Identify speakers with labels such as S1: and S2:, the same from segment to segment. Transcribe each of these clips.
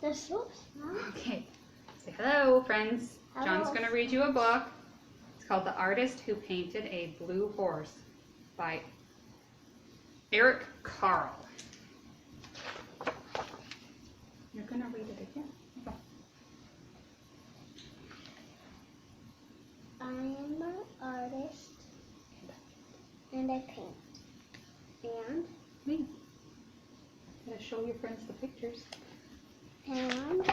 S1: This looks nice.
S2: Okay. Say hello, friends.
S1: Hello.
S2: John's going to read you a book. It's called The Artist Who Painted a Blue Horse by Carle. You're going to read it again. Okay.
S1: I am an artist and I paint. And
S2: Me. Gotta show your friends the pictures.
S1: And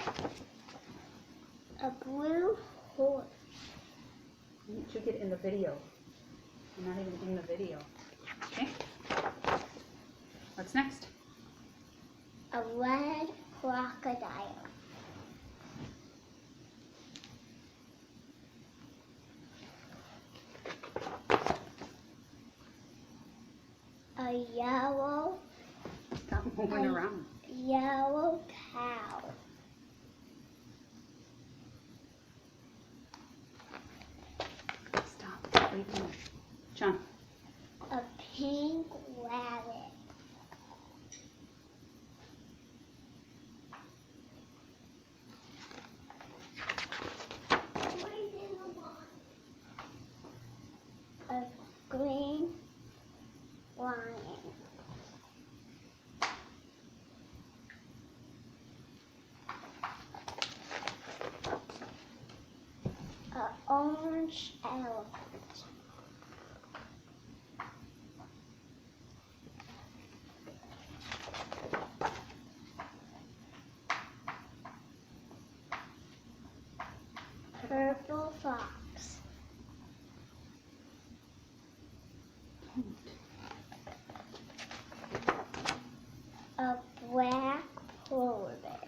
S1: a blue horse.
S2: Why don't you get in the video? You're not even in the video. Okay. What's next?
S1: A red crocodile. A yellow
S2: Stop moving around.
S1: Yellow cow.
S2: Stop. Wait a minute. John.
S1: A pink rabbit. A green lion. An orange elephant. Purple fox. A black polar bear.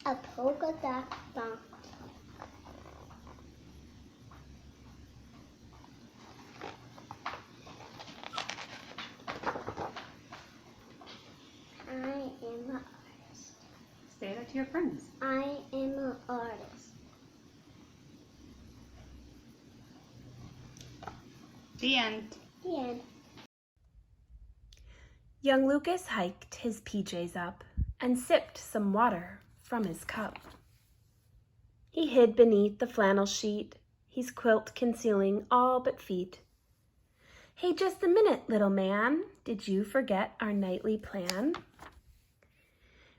S1: A polka dot monkey. I am an artist.
S2: Say that to your friends.
S1: I am an artist.
S2: The end.
S1: The end.
S3: Young Lucas hiked his PJs up and sipped some water from his cup. He hid beneath the flannel sheet, his quilt concealing all but feet. Hey, just a minute, little man. Did you forget our nightly plan?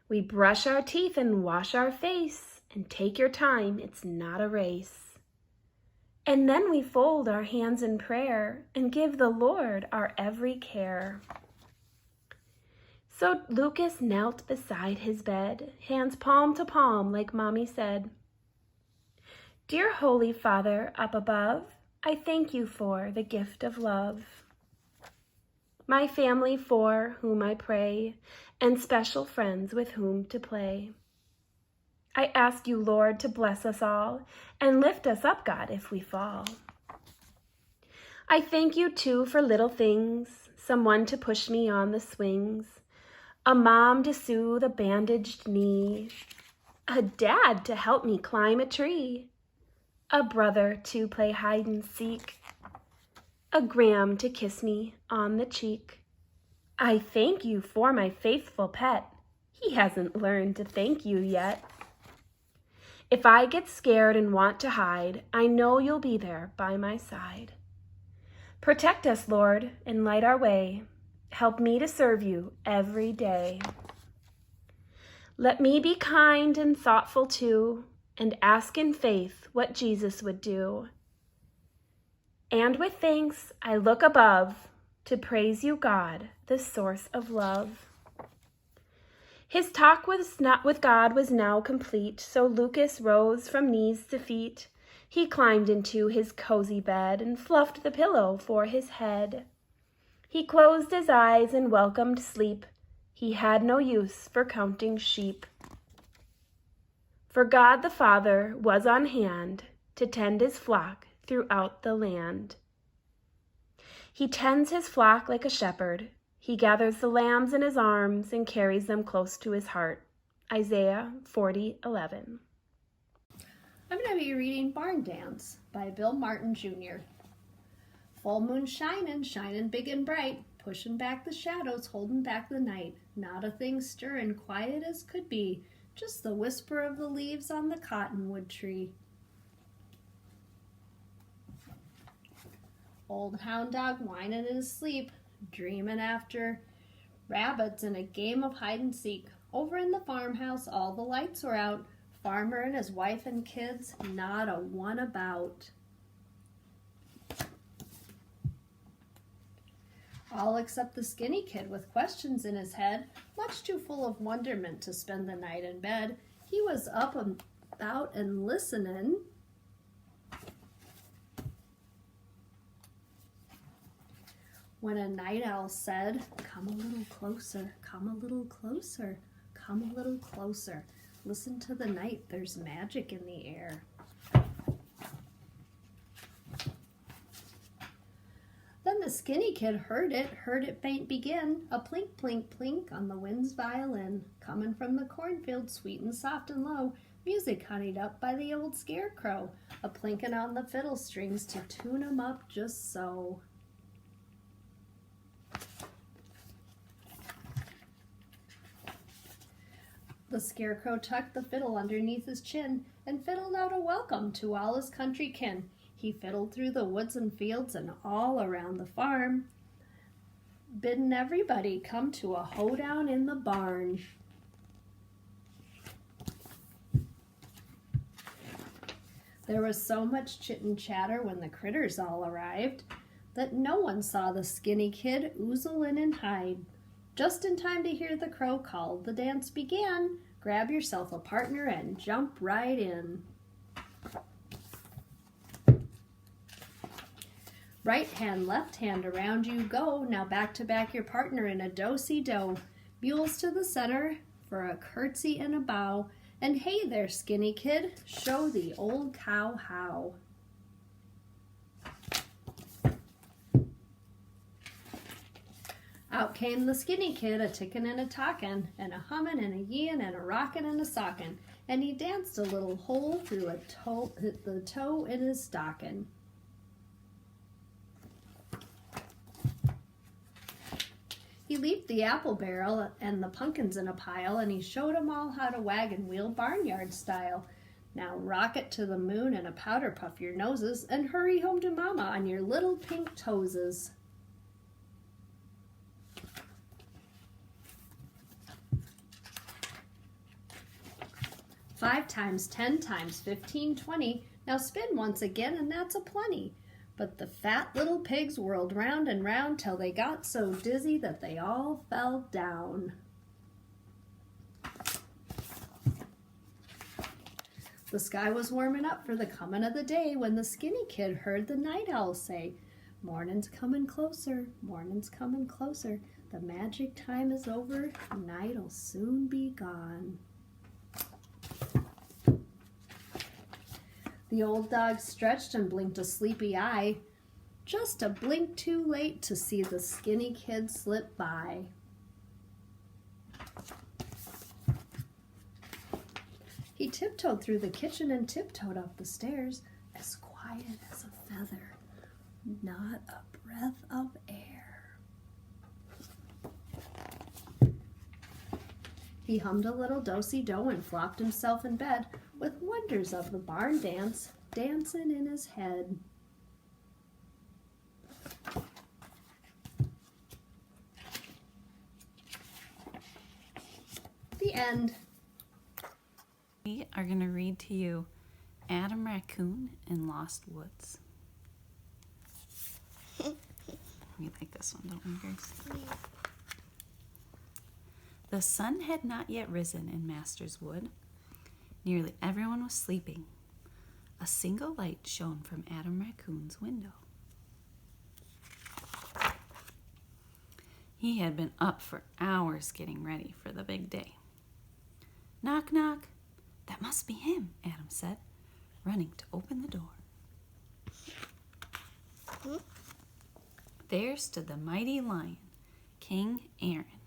S3: We brush our teeth and wash our face, and take your time, it's not a race. And then we fold our hands in prayer and give the Lord our every care. So Lucas knelt beside his bed, hands palm to palm like Mommy said. Dear Holy Father up above, I thank you for the gift of love. My family for whom I pray, and special friends with whom to play. I ask you, Lord, to bless us all and lift us up, God, if we fall. I thank you, too, for little things, someone to push me on the swings, a mom to soothe a bandaged knee, a dad to help me climb a tree, a brother to play hide and seek, a gram to kiss me on the cheek. I thank you for my faithful pet. He hasn't learned to thank you yet. If I get scared and want to hide, I know you'll be there by my side. Protect us, Lord, and light our way. Help me to serve you every day. Let me be kind and thoughtful too, and ask in faith what Jesus would do. And with thanks, I look above to praise you, God, the source of love. His talk with God was now complete, so Lucas rose from knees to feet. He climbed into his cozy bed and fluffed the pillow for his head. He closed his eyes and welcomed sleep. He had no use for counting sheep. For God the Father was on hand to tend his flock throughout the land. He tends his flock like a shepherd. He gathers the lambs in his arms and carries them close to his heart. Isaiah 40:11.
S4: I'm going to be reading Barn Dance by Bill Martin Jr. Full moon shining, shining big and bright, pushing back the shadows, holding back the night. Not a thing stirring, quiet as could be, just the whisper of the leaves on the cottonwood tree. Old hound dog whining in his sleep, dreaming after rabbits in a game of hide and seek. Over in the farmhouse, all the lights were out. Farmer and his wife and kids, not a one about. All except the skinny kid with questions in his head, much too full of wonderment to spend the night in bed. He was up and about and listening. When a night owl said, "Come a little closer, come a little closer, come a little closer. Listen to the night, there's magic in the air." Then the skinny kid heard it faint begin, a plink, plink, plink on the wind's violin, coming from the cornfield, sweet and soft and low, music honeyed up by the old scarecrow, a plinking on the fiddle strings to tune 'em up just so. The scarecrow tucked the fiddle underneath his chin and fiddled out a welcome to all his country kin. He fiddled through the woods and fields and all around the farm, bidding everybody come to a hoedown in the barn. There was so much chit and chatter when the critters all arrived that no one saw the skinny kid oozle in and hide. Just in time to hear the crow call, the dance began. Grab yourself a partner and jump right in. Right hand, left hand, around you go. Now back to back your partner in a do-si-do. Mules to the center for a curtsy and a bow. And hey there, skinny kid, show the old cow how. Out came the skinny kid, a tickin' and a talkin', and a hummin' and a yeein' and a rockin' and a sockin', and he danced a little hole through the toe in his stockin'. He leaped the apple barrel and the pumpkins in a pile, and he showed 'em all how to wagon wheel barnyard style. Now rock it to the moon and a powder puff your noses, and hurry home to mama on your little pink toeses. Five times, 10 times, 15, 20. Now spin once again, and that's a plenty. But the fat little pigs whirled round and round till they got so dizzy that they all fell down. The sky was warming up for the comin' of the day when the skinny kid heard the night owl say, "Mornin's comin' closer, mornin's comin' closer. The magic time is over, night'll soon be gone." The old dog stretched and blinked a sleepy eye, just a blink too late to see the skinny kid slip by. He tiptoed through the kitchen and tiptoed up the stairs, as quiet as a feather, not a breath of air. He hummed a little do-si-do and flopped himself in bed, with wonders of the barn dance dancing in his head. The end.
S2: We are going to read to you Adam Raccoon in Lost Woods. We like this one, don't we, Grace?
S1: Yeah.
S2: The sun had not yet risen in Master's Wood. Nearly everyone was sleeping. A single light shone from Adam Raccoon's window. He had been up for hours getting ready for the big day. "Knock, knock." "That must be him," Adam said, running to open the door. There stood the mighty lion, King Aaron.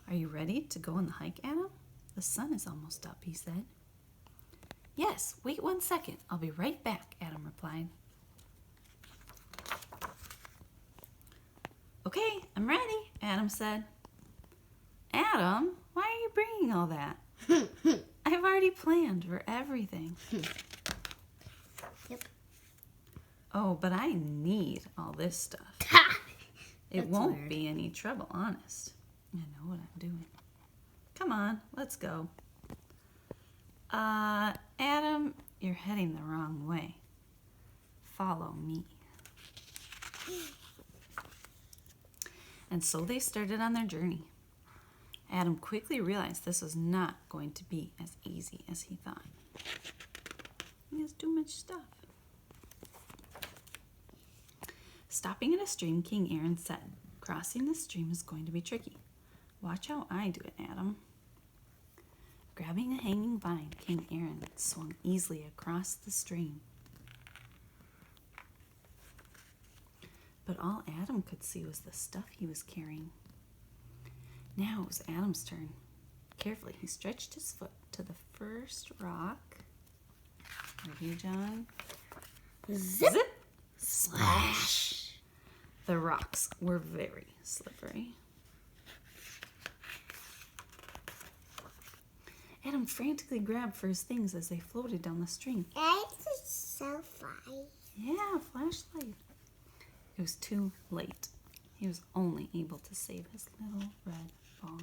S2: "Are you ready to go on the hike, Adam? The sun is almost up," he said. "Yes, wait 1 second. I'll be right back," Adam replied. Okay, I'm ready, Adam said. Adam, why are you bringing all that? I've already planned for everything.
S1: Yep.
S2: Oh, but I need all this stuff. It
S1: That's
S2: won't
S1: weird.
S2: be any trouble, honest. I know what I'm doing. Come on, let's go. Adam, you're heading the wrong way. Follow me. And so they started on their journey. Adam quickly realized this was not going to be as easy as he thought. He has too much stuff. Stopping at a stream, King Aaron said, "Crossing the stream is going to be tricky. Watch how I do it, Adam." Grabbing a hanging vine, King Aaron swung easily across the stream. But all Adam could see was the stuff he was carrying. Now it was Adam's turn. Carefully, he stretched his foot to the first rock. Ready, John?
S1: Zip.
S2: Splash! The rocks were very slippery. Adam frantically grabbed for his things as they floated down the stream.
S1: It's so funny.
S2: Yeah, flashlight. It was too late. He was only able to save his little red ball.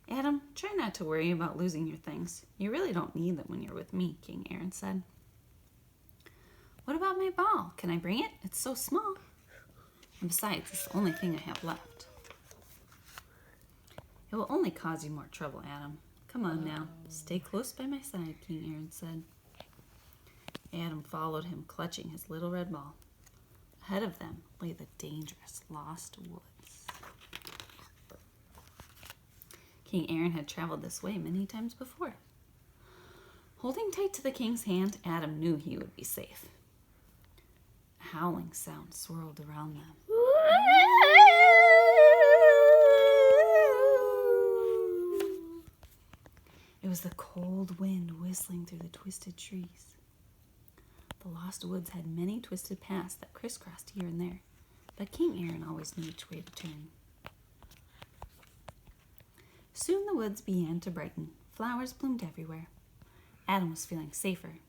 S2: Adam, try not to worry about losing your things. You really don't need them when you're with me, King Aaron said. What about my ball? Can I bring it? It's so small. And besides, it's the only thing I have left. It will only cause you more trouble, Adam. Come on now. Stay close by my side, King Aaron said. Adam followed him, clutching his little red ball. Ahead of them lay the dangerous lost woods. King Aaron had traveled this way many times before. Holding tight to the king's hand, Adam knew he would be safe. A howling sound swirled around them. It was the cold wind whistling through the twisted trees. The lost woods had many twisted paths that crisscrossed here and there, but King Aaron always knew which way to turn. Soon the woods began to brighten. Flowers bloomed everywhere. Adam was feeling safer.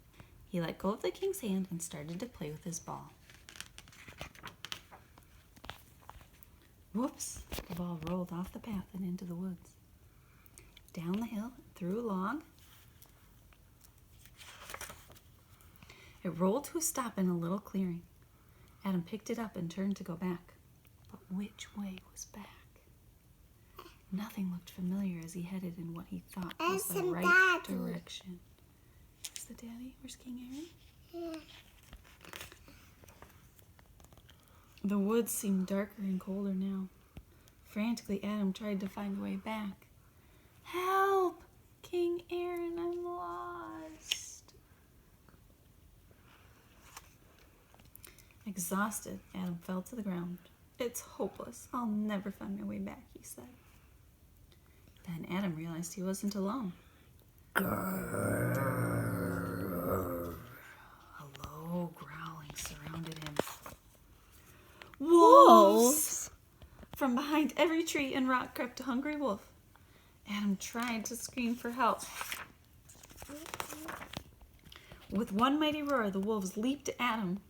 S2: He let go of the king's hand and started to play with his ball. Whoops! The ball rolled off the path and into the woods. Down the hill, through a log. It rolled to a stop in a little clearing. Adam picked it up and turned to go back. But which way was back? Nothing looked familiar as he headed in what he thought was the right direction. Where's the daddy? Where's King Aaron?
S1: Yeah.
S2: The woods seemed darker and colder now. Frantically, Adam tried to find a way back. Help! King Aaron, I'm lost. Exhausted, Adam fell to the ground. It's hopeless. I'll never find my way back, he said. Then Adam realized he wasn't alone. A low growling surrounded him. Wolves! From behind every tree and rock crept a hungry wolf. Adam tried to scream for help. With one mighty roar, the wolves leaped at Adam.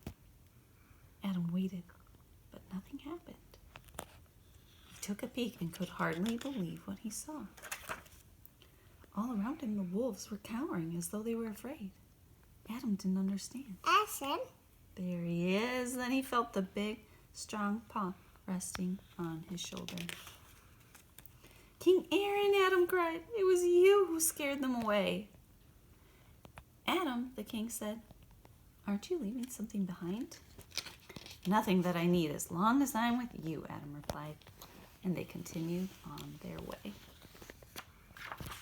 S2: Adam waited, but nothing happened. He took a peek and could hardly believe what he saw. All around him, the wolves were cowering as though they were afraid. Adam didn't understand.
S1: Ashton.
S2: There he is. Then he felt the big, strong paw resting on his shoulder. King Aaron, Adam cried. It was you who scared them away. Adam, the king said, aren't you leaving something behind? Nothing that I need as long as I'm with you, Adam replied. And they continued on their way.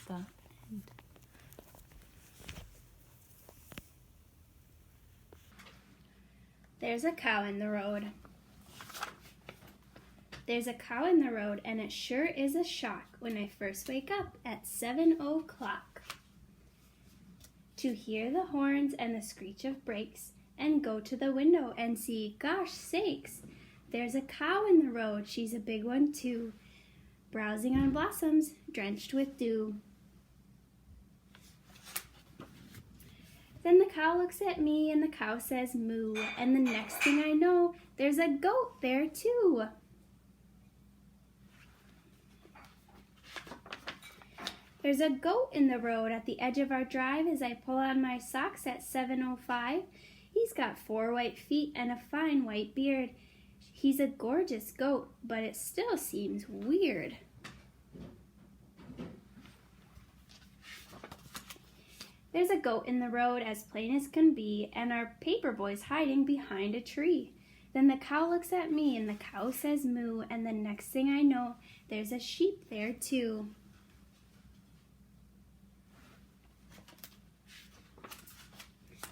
S2: The end.
S3: There's a cow in the road. There's a cow in the road, and it sure is a shock when I first wake up at 7 o'clock to hear the horns and the screech of brakes and go to the window and see, gosh sakes,
S5: There's a cow in the road, she's a big one too, browsing on blossoms drenched with dew. Then the cow looks at me and the cow says moo, and the next thing I know, there's a goat there too. There's a goat in the road at the edge of our drive as I pull on my socks at 7:05. He's got 4 white feet and a fine white beard. He's a gorgeous goat, but it still seems weird. There's a goat in the road as plain as can be, and our paper boy's hiding behind a tree. Then the cow looks at me and the cow says moo, and the next thing I know, there's a sheep there too.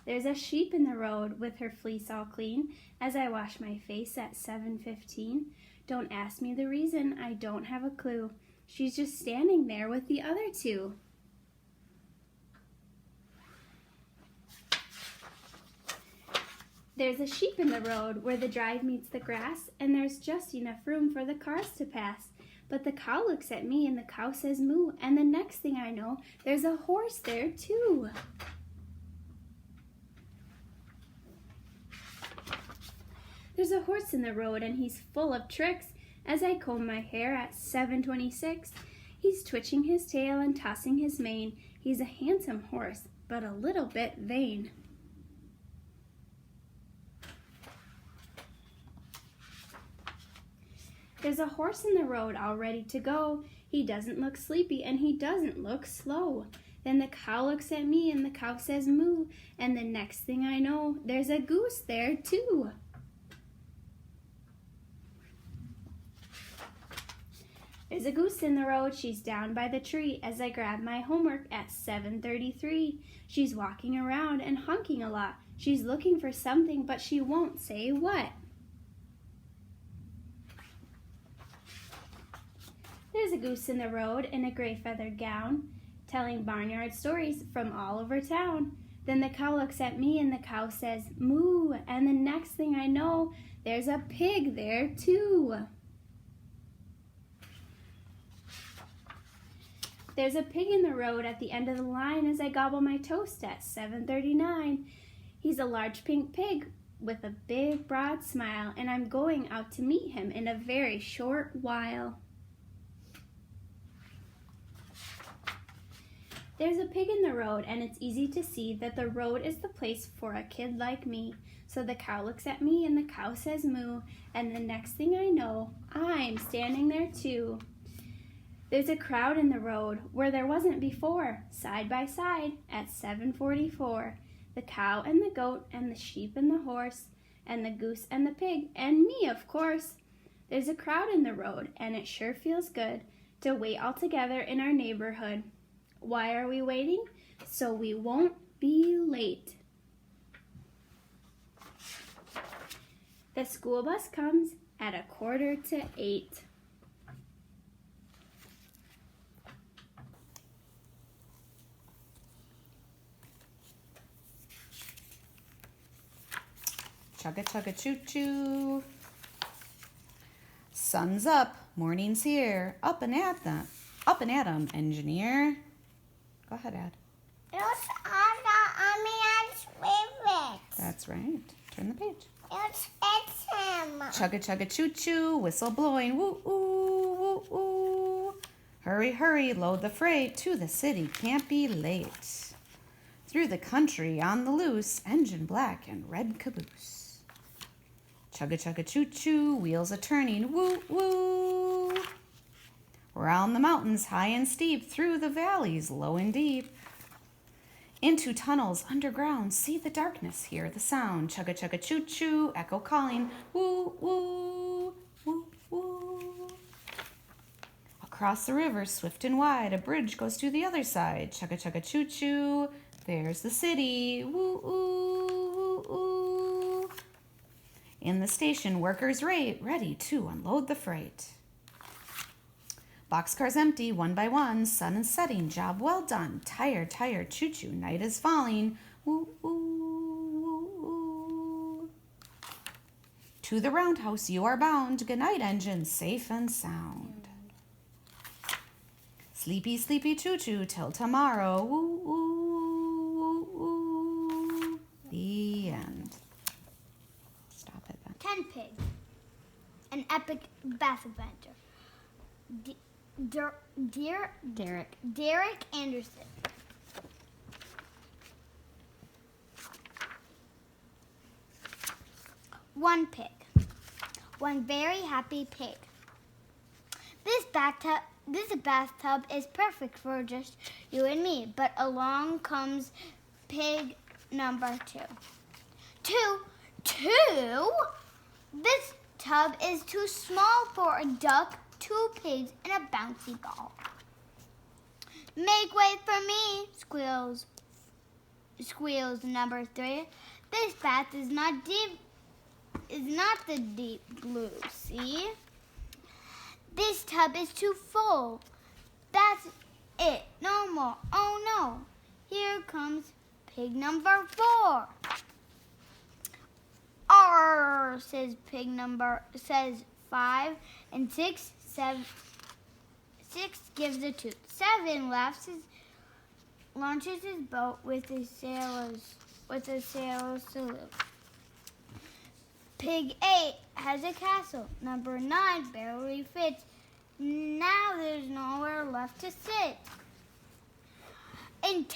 S5: There's a sheep in the road with her fleece all clean as I wash my face at 7:15. Don't ask me the reason, I don't have a clue. She's just standing there with the other two. There's a sheep in the road where the drive meets the grass, and there's just enough room for the cars to pass. But the cow looks at me and the cow says moo, and the next thing I know, there's a horse there too. There's a horse in the road and he's full of tricks. As I comb my hair at 7:26, he's twitching his tail and tossing his mane. He's a handsome horse, but a little bit vain. There's a horse in the road all ready to go. He doesn't look sleepy and he doesn't look slow. Then the cow looks at me and the cow says moo, and the next thing I know, there's a goose there too. There's a goose in the road, she's down by the tree as I grab my homework at 7:33. She's walking around and honking a lot. She's looking for something, but she won't say what. There's a goose in the road in a gray feathered gown, telling barnyard stories from all over town. Then the cow looks at me and the cow says moo, and the next thing I know, there's a pig there too. There's a pig in the road at the end of the line as I gobble my toast at 7:39. He's a large pink pig with a big broad smile, and I'm going out to meet him in a very short while. There's a pig in the road, and it's easy to see that the road is the place for a kid like me. So the cow looks at me and the cow says moo, and the next thing I know, I'm standing there too. There's a crowd in the road where there wasn't before, side by side at 7:44. The cow and the goat and the sheep and the horse and the goose and the pig and me, of course. There's a crowd in the road, and it sure feels good to wait all together in our neighborhood. Why are we waiting? So we won't be late. The school bus comes at 7:45.
S2: Chugga, chugga, choo, choo. Sun's up, morning's here. Up and at them, engineer. Go ahead, Ad.
S1: It's Amia's favorite.
S2: That's right. Turn the page.
S1: It's him.
S2: Chugga, chugga, choo, choo. Whistle blowing. Woo, ooh, woo, ooh. Hurry, hurry, load the freight to the city. Can't be late. Through the country on the loose, engine black and red caboose. Chugga, chugga, choo, choo. Wheels a turning. Woo, woo. Round the mountains, high and steep, through the valleys, low and deep. Into tunnels underground, see the darkness, hear the sound. Chugga, chugga, choo, choo, echo calling, woo, woo, woo, woo. Across the river, swift and wide, a bridge goes to the other side. Chugga, chugga, choo, choo, there's the city, woo, woo, woo, woo. In the station, workers ready to unload the freight. Boxcars empty, one by one, sun is setting, job well done. Tired, tired, choo-choo, night is falling. Woo, woo, woo, woo. To the roundhouse you are bound. Good night, engine, safe and sound. Sleepy, sleepy, choo-choo, till tomorrow. Woo, woo, woo, woo. The end. Stop it then.
S6: 10 Pigs. An epic bath adventure. Derek Anderson. One pig. One very happy pig. This bathtub is perfect for just you and me, but along comes pig number 2. Two? This tub is too small for a duck, 2 pigs, and a bouncy ball. Make way for me, squeals number 3. This bath is not the deep blue, see? This tub is too full. That's it, no more. Oh no, here comes pig number 4. Arr, says 5, and 6 gives a toot. 7 launches his boat with a sailor's salute. Pig 8 has a castle. Number 9 barely fits. Now there's nowhere left to sit. And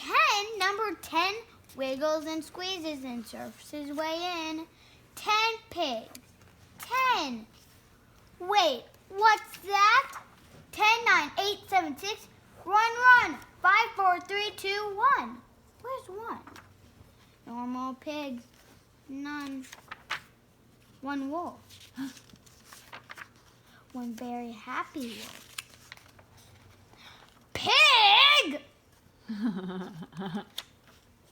S6: number 10 wiggles and squeezes and surfs his way in. 10 pigs. 10. Wait, what's that? 10, 9, 8, 7, 6. Run. 5, 4, 3, 2, 1. Where's 1? Normal pigs. None. 1 wolf. 1 very happy wolf. Pig!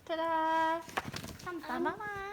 S6: Ta-da! Bye-bye.